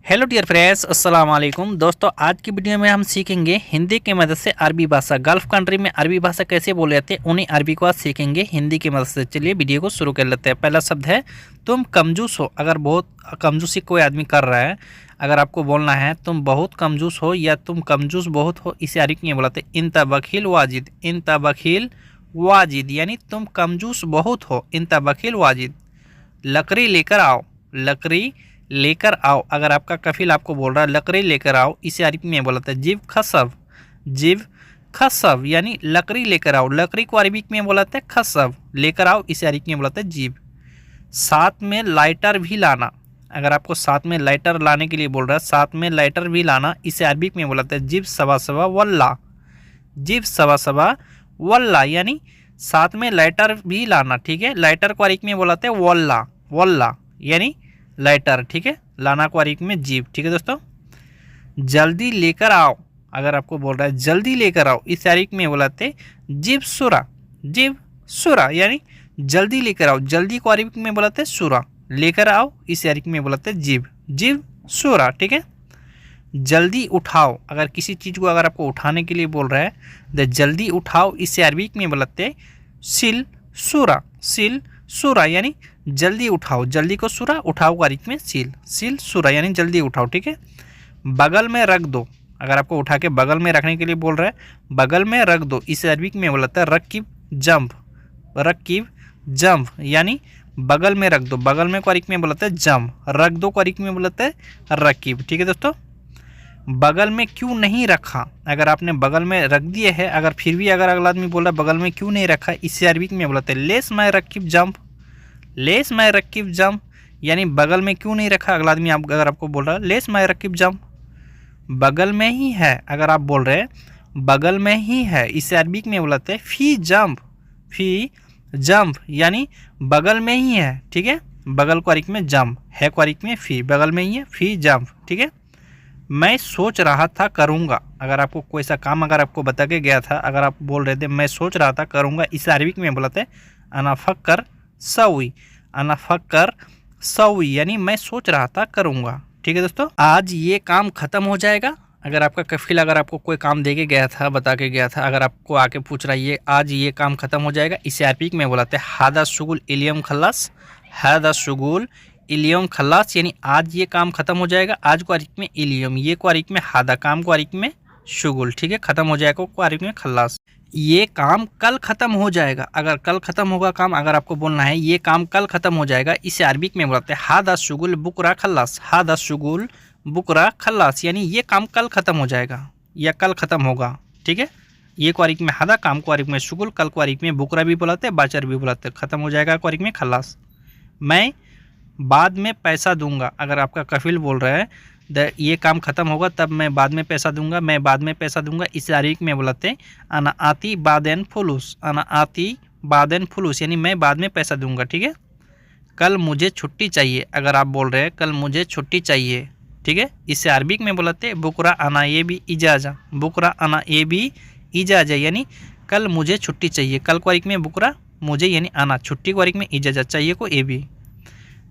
Hello dear friends, अस्सलाम वालेकुम दोस्तों। आज की वीडियो में हम सीखेंगे हिंदी की मदद से अरबी भाषा। गल्फ कंट्री में अरबी भाषा कैसे बोले जाते हैं, उन्हीं अरबी को आज सीखेंगे हिंदी की मदद से। चलिए वीडियो को शुरू कर लेते हैं। पहला शब्द है तुम कंजूस हो। अगर बहुत कंजूसी कोई आदमी कर रहा है, अगर आपको बोलना है तुम बहुत कंजूस हो या तुम कंजूस बहुत हो, इसे अरबी में बोलते हैं इंता बखील वाजिद। इंता बखील वाजिद यानी तुम कंजूस बहुत हो। इंता बखील वाजिद। लकड़ी लेकर आओ। लकड़ी लेकर आओ। अगर आपका कफिल आपको बोल रहा है लकड़ी लेकर आओ, इसे अरबी में बोलते हैं जिब खसब। जिब खसब यानी लकड़ी लेकर आओ। लकड़ी को अरबी में बोलते हैं खसब। लेकर आओ इसे अरबी में बोलते हैं जिब। साथ में लाइटर भी लाना। अगर आपको साथ में लाइटर लाने के लिए बोल रहा है, साथ में लाइटर भी लाना, इसे अरबी में बोलते हैं जिब सवा सवा वल्ला। जिब सवा सवा वल्ला यानी साथ में लाइटर भी लाना। ठीक है, लाइटर को अरबी में बोलते हैं वल्ला। वल्ला यानी लाइटर। ठीक है, लाना को अरबी में जीप। ठीक है दोस्तों, जल्दी लेकर आओ। अगर आपको बोल रहा है जल्दी लेकर आओ, इस अरबी में बोलते जिब सुरा। जिब सुरा यानी जल्दी लेकर आओ। जल्दी को अरबी में बोलते हैं सुरा। लेकर आओ इस अरबी में बोलते हैं जिब। जिब सुरा। ठीक है, जल्दी उठाओ। अगर किसी चीज़ को अगर आपको उठाने के लिए बोल रहा है तो जल्दी उठाओ, इसे अरबी में बोलते सिल सुरा। सिल सुरा यानी जल्दी उठाओ। जल्दी को सुरा, उठाओ को अरबी में सील। सील सुरा यानी जल्दी उठाओ। ठीक है, बगल में रख दो। अगर आपको उठा के बगल में रखने के लिए बोल रहा है, बगल में रख दो, इसे अरबी में बोलता है रकीब जंप। रकीब जंप यानी बगल में रख दो। बगल में को अरबी में बोलता है जंप। रख दो को अरबी में बोलता है रकीब। ठीक है दोस्तों, बगल में क्यों नहीं रखा। अगर आपने बगल में रख दिए है, अगर फिर भी अगर अगला आदमी बोल रहा है बगल में क्यों नहीं रखा, इसे अरबी में बोलते हैं लेस माय रकीब जंप। लेस माय रकीब जंप यानी बगल में क्यों नहीं रखा। अगला आदमी अगर आपको बोल रहा है लेस माय रकीब जंप, बगल में ही है। अगर आप बोल रहे हैं बगल में ही है, इसे अरबी में बोलते हैं फी जंप। फी जंप यानी बगल में ही है। ठीक है, बगल को अरबी में जंप, है को अरबी में फी, बगल में ही है, फी जंप। ठीक है, मैं सोच रहा था करूँगा। अगर आपको कोई सा काम अगर आपको बता के गया था, अगर आप बोल रहे थे मैं सोच रहा था करूँगा, इसे अरबी में बोलते हैं अना फक्कर सवी। अना फक्कर सवी यानी मैं सोच रहा था करूँगा। ठीक है दोस्तों, आज ये काम ख़त्म हो जाएगा। अगर आपका कफिल अगर आपको कोई काम दे के गया था, बता के गया था, अगर आपको आके पूछ रहा है ये आज ये काम ख़त्म हो जाएगा, इसे अरबी में बोलते हैं हादा शुगुल इलियम खल्लास। हादा शुगुल इलियम खल्लास यानी आज ये काम खत्म हो जाएगा। आज को अरबी में इलियम, ये को अरबी में हादा, काम को अरबी में शुगुल। ठीक है, खत्म हो जाएगा को अरबी में खल्लास। ये काम कल ख़त्म हो जाएगा। अगर कल ख़त्म होगा काम, अगर आपको बोलना है ये काम कल ख़त्म हो जाएगा, इसे अरबी में बोलते हैं हादा शुगुल बुकरा खल्लास। हादा शुगुल बुकरा खल्लास यानी ये काम कल ख़त्म हो जाएगा या कल ख़त्म होगा। ठीक है, ये को अरबी में हादा, काम को अरबी में शुगुल, कल को अरबी में बुकरा भी बुलाते हैं, बाचर भी बुलाते हैं। ख़त्म हो जाएगा को अरबी में खल्लास। मैं बाद में पैसा दूंगा। अगर आपका कफिल बोल रहा है ये काम ख़त्म होगा तब मैं बाद में पैसा दूंगा, मैं बाद में पैसा दूंगा, इसे अरबी में बोलते हैं अना आती बादेन फुलूस। अना आती बादेन फुलूस यानी मैं बाद में पैसा दूंगा। ठीक है, कल मुझे छुट्टी चाहिए। अगर आप बोल रहे हैं कल मुझे छुट्टी चाहिए, ठीक है, इसे अरबी में बोलते हैं बुकरा अना ये भी इजाज़ा। बुकरा अना ये भी इजाज़ा यानी कल मुझे छुट्टी चाहिए। कल को अरबी में बुकरा, मुझे यानी आना, छुट्टी को अरबी में इजाज़ा, चाहिए को ए भी।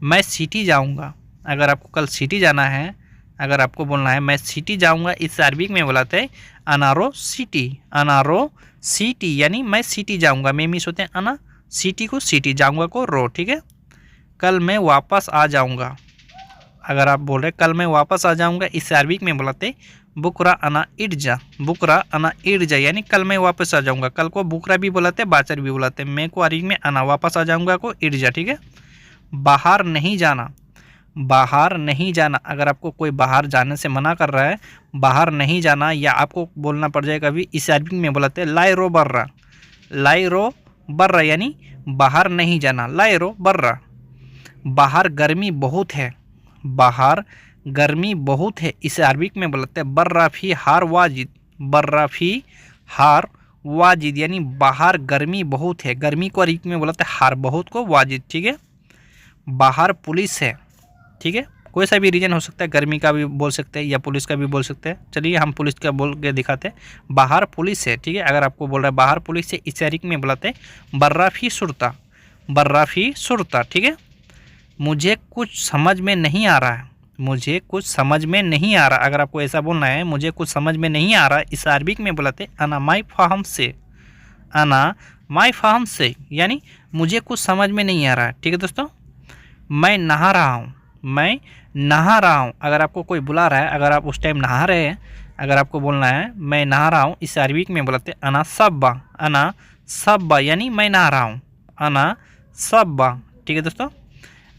मैं सिटी जाऊंगा। अगर आपको कल सिटी जाना है, अगर आपको बोलना है मैं सिटी जाऊंगा, इस अरबी में बोलाते हैं अनारो सिटी। अनारो सिटी यानी मैं सिटी जाऊंगा। मैं मिस होते हैं अना, सिटी को सिटी, जाऊंगा को रो। ठीक है, कल मैं वापस आ जाऊंगा। अगर आप बोल रहे कल मैं वापस आ जाऊंगा, इस अरबी में बोलाते बुकरा अना इर्जा। बुकरा अना इर्जा यानी कल मैं वापस आ जाऊंगा। कल को बुकरा भी बोलाते, बाचर भी बोलाते। मैं को अरबी में अना, वापस आ जाऊंगा को इर्जा। ठीक है, बाहर नहीं जाना। बाहर नहीं जाना, अगर आपको कोई बाहर जाने से मना कर रहा है, बाहर नहीं जाना, या आपको बोलना पड़ जाएगा अभी, इस अरबी में बोलते हैं लाइरो बर्रा। लाइरो बर्रा यानी बाहर नहीं जाना, लाइरो बर्रा। बाहर गर्मी बहुत है। बाहर गर्मी बहुत है, इसे अरबी में बोलते हैं बर्रा फी हार वाजिद। बर्रा फी हार वाजिद यानी बाहर गर्मी बहुत है। गर्मी को अरबी में बोलते हैं हार, बहुत को वाजिद। ठीक है, बाहर पुलिस है। ठीक है, कोई सा भी रीजन हो सकता है, गर्मी का भी बोल सकते हैं या पुलिस का भी बोल सकते हैं। चलिए हम पुलिस का बोल के दिखाते हैं। बाहर पुलिस है। ठीक है, अगर आपको बोल रहा है बाहर पुलिस है, इस अरबी में बुलाते हैं बर्राफी सुरता। बर्राफी सुरता। ठीक है, मुझे कुछ समझ में नहीं आ रहा है। मुझे कुछ समझ में नहीं आ रहा। अगर आपको ऐसा बोलना है मुझे कुछ समझ में नहीं आ रहा, इस अरबिक में बुलाते अना माई फ़हम से, अना माई फ़हम से यानी मुझे कुछ समझ में नहीं आ रहा है। ठीक है दोस्तों। मैं नहा रहा हूँ, मैं नहा रहा हूँ। अगर आपको कोई बुला रहा है, अगर आप उस टाइम नहा रहे हैं, अगर आपको बोलना है मैं नहा रहा हूँ, इस अरबिक में बुलाते अना सब्बा, अना सब्बा यानी मैं नहा रहा हूँ, अना सब्बा। ठीक है दोस्तों।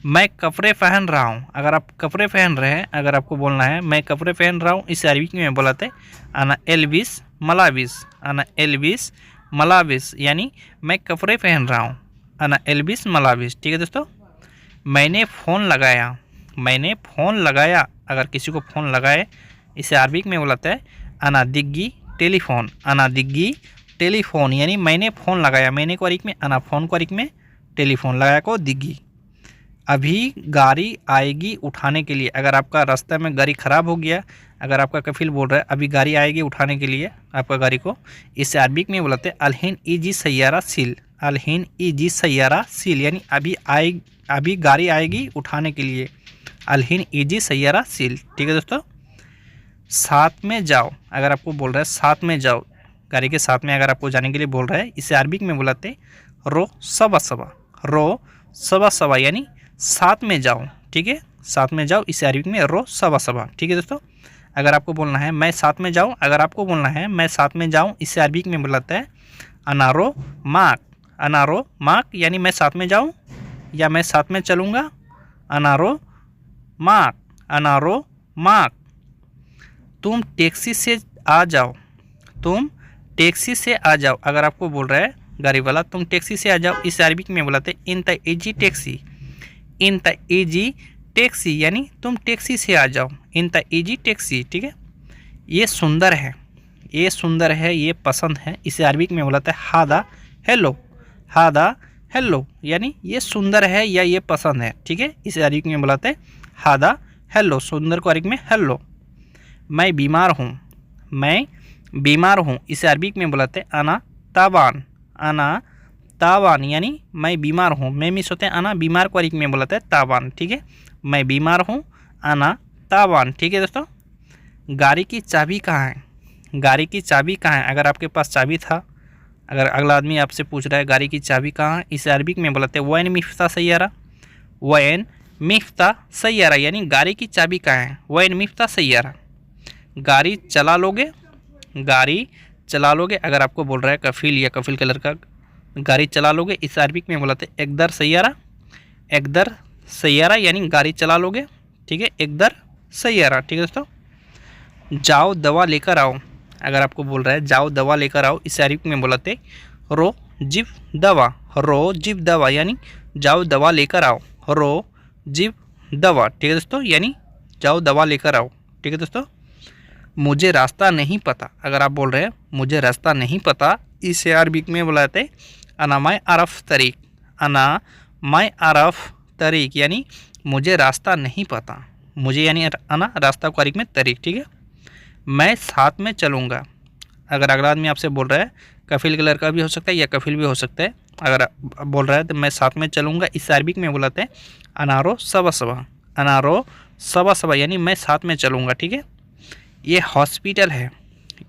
मैं कपड़े पहन रहा हूँ। अगर आप कपड़े पहन रहे हैं, अगर आपको बोलना है मैं कपड़े पहन रहा हूँ, इस अरबिक में बुलाते अना एलबिस मलाबिस, अना एलबिस मलाबिस यानी मैं कपड़े पहन रहा हूँ, अना एलबिस मलाबिस। ठीक है दोस्तों। मैंने फ़ोन लगाया, मैंने फ़ोन लगाया। अगर किसी को फ़ोन लगाए, इसे अरबिक में बुलाते हैं अना दिग्गी टेलीफोन, अना दिग्गी टेलीफोन यानी मैंने फ़ोन लगाया। मैंने को अरिक में, अना फ़ोन को अरिक में, टेलीफोन लगाया को दिग्गी। अभी गाड़ी आएगी उठाने के लिए। अगर आपका रास्ते में गाड़ी ख़राब हो गया, अगर आपका कफिल बोल रहा है अभी गाड़ी आएगी उठाने के लिए आपका गाड़ी को, इसे अरबिक में बुलाते हैं अलहिन ईजी सैयारा सील, अलहिन ईजी सैयारा सील यानी अभी गाड़ी आएगी उठाने के लिए, अलहिन ईजी सैयारा सील। ठीक है दोस्तों। साथ में जाओ। अगर आपको बोल रहा है साथ में जाओ, गाड़ी के साथ में अगर आपको जाने के लिए बोल रहा है, इसे अरबिक में बुलाते रो सबा सबा, रो सबा सबा यानी साथ में जाओ। ठीक है। साथ में जाओ, इसे अरबिक में रो सबा सबा। ठीक है दोस्तों। अगर आपको बोलना है मैं साथ में जाऊँ, अगर आपको बोलना है मैं साथ में जाऊँ, इसे अरबिक में बुलाता है अनारो माक, अनारो माक यानी मैं साथ में जाऊँ या मैं साथ में चलूँगा, अनारो माक, अनारो माक। तुम टैक्सी से आ जाओ, तुम टैक्सी से आ जाओ। अगर आपको बोल रहा है गाड़ी वाला तुम टैक्सी से आ जाओ, इस अरबिक में बुलाते इन त इजी टैक्सी, इन त इजी टैक्सी यानी तुम टैक्सी से आ जाओ, इन त इजी टैक्सी। ठीक है। ये सुंदर है, ये सुंदर है, ये पसंद है, इसे अरबिक में बुलाते है हादा हेलो, हादा हेलो यानी ये सुंदर है या ये पसंद है। ठीक है। इसे अरबिक में बुलाते हैं हादा हेलो, सुंदर को अरबिक में हेलो। मैं बीमार हूँ, मैं बीमार हूँ, इसे अरबिक में बुलाते हैं अना ताबान, अना ताबान यानी मैं बीमार हूँ। मैं मिस होते हैं अना, बीमार को अरबिक में बुलाते हैं ताबान। ठीक है। मैं बीमार हूँ, अना ताबान। ठीक है दोस्तों। गाड़ी की चाबी कहाँ है, गाड़ी की चाबी कहाँ है। अगर आपके पास चाबी था, अगर अगला आदमी आपसे पूछ रहा है गाड़ी की चाबी कहाँ है, इसे अरबिक में बुलाते हैं वैन मिफ्ता सैयारा, वैन मिफ्ता सैयारा यानी गाड़ी की चाबी कहाँ है, वैन मिफ्ता सैयारा। गाड़ी चला लोगे, गाड़ी चला लोगे। अगर आपको बोल रहा है कफिल या कफिल का लड़का गाड़ी चला लोगे, इस अरबिक में बुलाते एकदर सैयारा, एकदर सैयारा यानी गाड़ी चला लोगे। ठीक है। एकदर सैयारा। ठीक है दोस्तों। जाओ दवा लेकर आओ। अगर आपको बोल रहा है जाओ दवा लेकर आओ, इस अरबिक में बुलाते रो जिब दवा, रो जिब दवा यानी जाओ दवा लेकर आओ, रो जिब दवा। ठीक है दोस्तों यानी जाओ दवा लेकर आओ। ठीक है दोस्तों। मुझे रास्ता नहीं पता। अगर आप बोल रहे हैं मुझे रास्ता नहीं पता, इसे अरबिक में बुलाते अना माय अरफ तरीक, अना माय अरफ तरीक यानी मुझे रास्ता नहीं पता, मुझे यानी अना रास्ता को अरबिक में तरीक। ठीक है। मैं साथ में चलूँगा। अगर अगला आदमी आपसे बोल रहा है, कफिल का लड़का भी हो सकता है या कफिल भी हो सकता है, अगर बोल रहा है तो मैं साथ में चलूँगा, इस अरबिक में बुलाते हैं अनारो सबा सबा, अनारो सबा सबा यानी मैं साथ में चलूँगा। ठीक है। ये हॉस्पिटल है,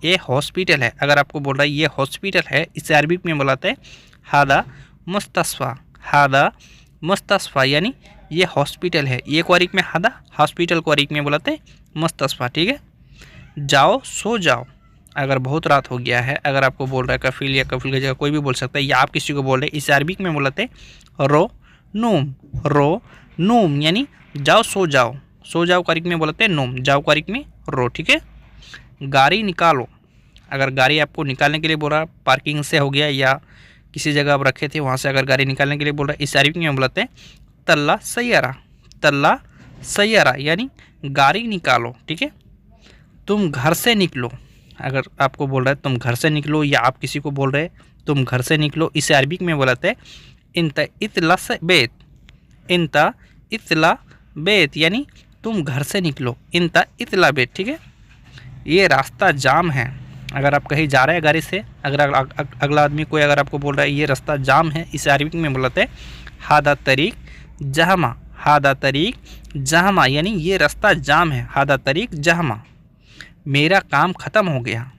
ये हॉस्पिटल है। अगर आपको बोल रहा है ये हॉस्पिटल है, इसे अरबिक में बुलाते हैं हादा मुस्तस्फा, हादा मुस्तस्फा यानी ये हॉस्पिटल है। ये को अरबिक में हादा, हॉस्पिटल को अरबिक में बुलाते हैं मुस्तस्फा। ठीक है। जाओ सो जाओ। अगर बहुत रात हो गया है, अगर आपको बोल रहा है कफिल या कफिल की जगह कोई भी बोल सकता है, या आप किसी को बोल रहे हैं, इसे अरबिक में बुलाते हैं रो नूम, रो नूम यानी जाओ सो जाओ, सो जाओ को अरबिक में बुलाते हैं नूम, जाओ को अरबिक में रो। ठीक है। गाड़ी निकालो। अगर गाड़ी आपको निकालने के लिए बोल रहा है, पार्किंग से हो गया या किसी जगह आप रखे थे वहाँ से अगर गाड़ी निकालने के लिए बोल रहा है, इस अरबिक में बुलाते हैं तल्ला सैयारा, तल्ला सैयारा यानी गाड़ी निकालो। ठीक है। तुम घर से निकलो। अगर आपको बोल रहा है तुम घर से निकलो, या आप किसी को बोल रहे हैं तुम घर से निकलो, इसे अरबिक में बुलाते हैं इंता इतला बेत, इंता इतला बेत यानी तुम घर से निकलो, इंता इतला बेत। ठीक है। ये रास्ता जाम है। अगर आप कहीं जा रहे हैं गाड़ी से, अगर अगला आदमी कोई अगर आपको बोल रहा है ये रास्ता जाम है, इसे अरबिक में बुलाते हैं हादा तरीक जहमा, हादा तरीक जहमा, यानी ये रास्ता जाम है। हादा तरीक जहमा। मेरा काम ख़त्म हो गया,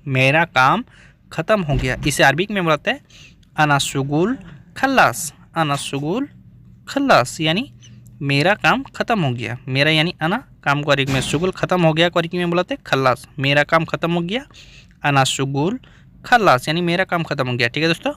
मेरा काम ख़त्म हो गया। इसे अरबिक में बोलते हैं अना शुगुल खल्लास। अना शुगुल खल्लास यानी मेरा काम ख़त्म हो गया। मेरा यानी अना, काम को अरबिक में शुगुल, ख़त्म हो गया को अरबिक में बोलते हैं खल्लास। मेरा काम ख़त्म हो गया, अना शुगुल खल्लास यानी मेरा काम ख़त्म हो गया। ठीक है दोस्तों।